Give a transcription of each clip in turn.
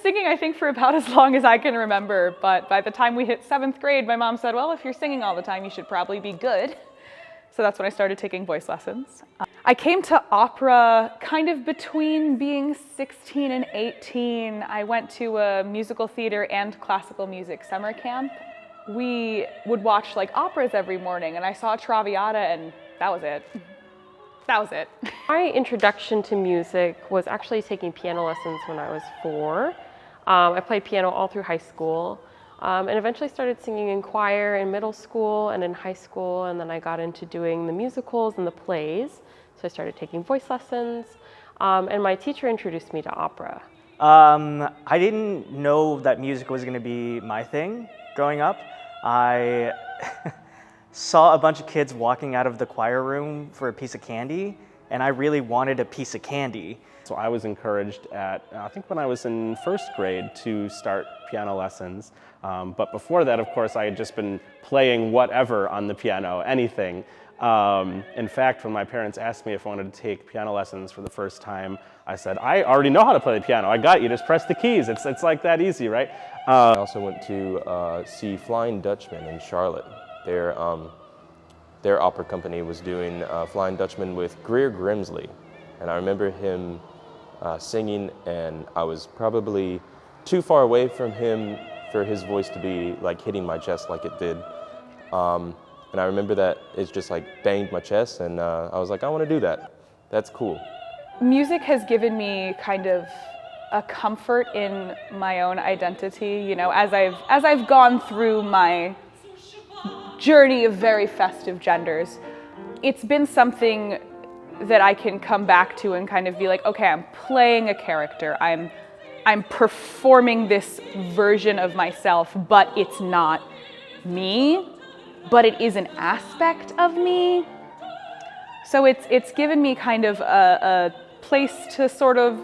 singing, I think, for about as long as I can remember, but by the time we hit 7th grade, my mom said, well, if you're singing all the time, you should probably be good. So that's when I started taking voice lessons. I came to opera kind of between being 16 and 18. I went to a musical theater and classical music summer camp. We would watch like operas every morning, and I saw Traviata, and that was it. That was it. My introduction to music was actually taking piano lessons when I was 4. I played piano all through high school, and eventually started singing in choir in middle school and in high school, and then I got into doing the musicals and the plays. So I started taking voice lessons, and my teacher introduced me to opera. I didn't know that music was going to be my thing growing up. I saw a bunch of kids walking out of the choir room for a piece of candy, and I really wanted a piece of candy. So I was encouraged at, I think when I was in 1st grade, to start piano lessons. But before that, of course, I had just been playing whatever on the piano, anything. In fact, when my parents asked me if I wanted to take piano lessons for the first time, I said, I already know how to play the piano. I got you, just press the keys. It's like that easy, right? I also went to see Flying Dutchman in Charlotte. Their opera company was doing Flying Dutchman with Greer Grimsley. And I remember him singing, and I was probably too far away from him for his voice to be like hitting my chest like it did. And I remember that it just like banged my chest, and I was like, I want to do that. That's cool. Music has given me kind of a comfort in my own identity, you know, as I've gone through my journey of very festive genders. It's been something that I can come back to and kind of be like, okay, I'm playing a character. I'm performing this version of myself, but it's not me, but it is an aspect of me. So it's given me kind of a place to sort of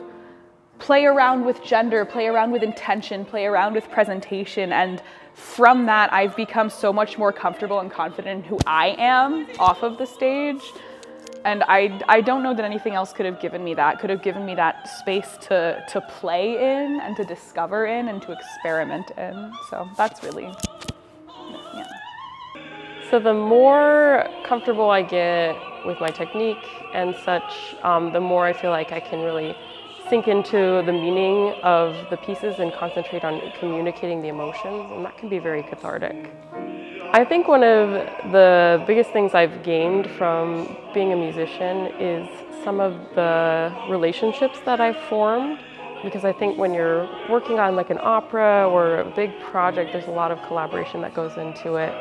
play around with gender, play around with intention, play around with presentation, and from that I've become so much more comfortable and confident in who I am off of the stage. And I don't know that anything else could have given me that space to play in and to discover in and to experiment in. So that's really, yeah. So the more comfortable I get with my technique and such, the more I feel like I can really sink into the meaning of the pieces and concentrate on communicating the emotions, and that can be very cathartic. I think one of the biggest things I've gained from being a musician is some of the relationships that I've formed, because I think when you're working on like an opera or a big project, there's a lot of collaboration that goes into it,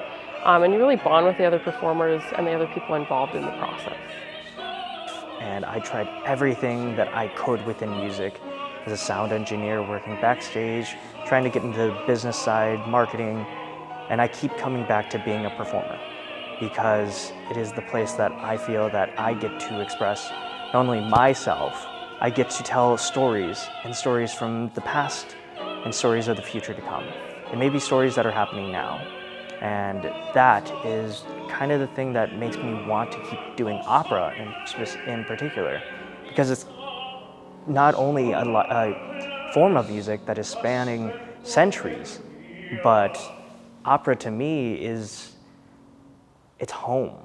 and you really bond with the other performers and the other people involved in the process. And I tried everything that I could within music as a sound engineer, working backstage, trying to get into the business side, marketing, and I keep coming back to being a performer because it is the place that I feel that I get to express not only myself, I get to tell stories, and stories from the past and stories of the future to come. It may be stories that are happening now, and that is kind of the thing that makes me want to keep doing opera in particular, because it's not only a form of music that is spanning centuries, but opera to me it's home.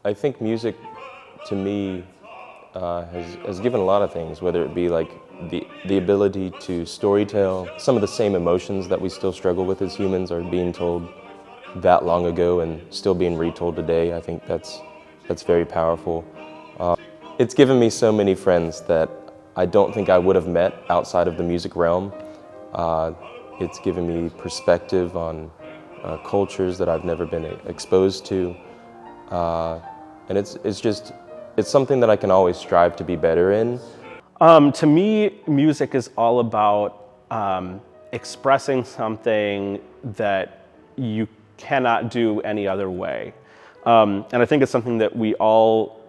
I think music to me has given a lot of things, whether it be like the ability to storytell. Some of the same emotions that we still struggle with as humans are being told that long ago and still being retold today. I think that's very powerful. It's given me so many friends that I don't think I would have met outside of the music realm. It's given me perspective on cultures that I've never been exposed to, and it's something that I can always strive to be better in. To me, music is all about expressing something that you cannot do any other way. And I think it's something that we all,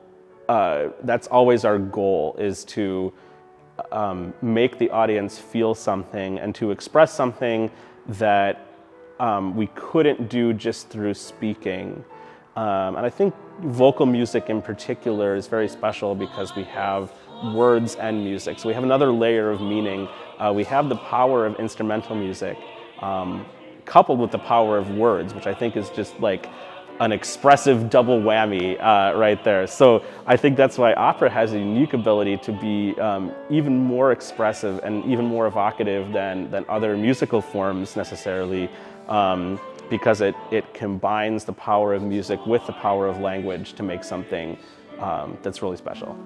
that's always our goal, is to make the audience feel something and to express something that we couldn't do just through speaking. And I think vocal music in particular is very special because we have words and music. So we have another layer of meaning. We have the power of instrumental music coupled with the power of words, which I think is just like an expressive double whammy right there. So I think that's why opera has a unique ability to be even more expressive and even more evocative than other musical forms necessarily, because it combines the power of music with the power of language to make something that's really special.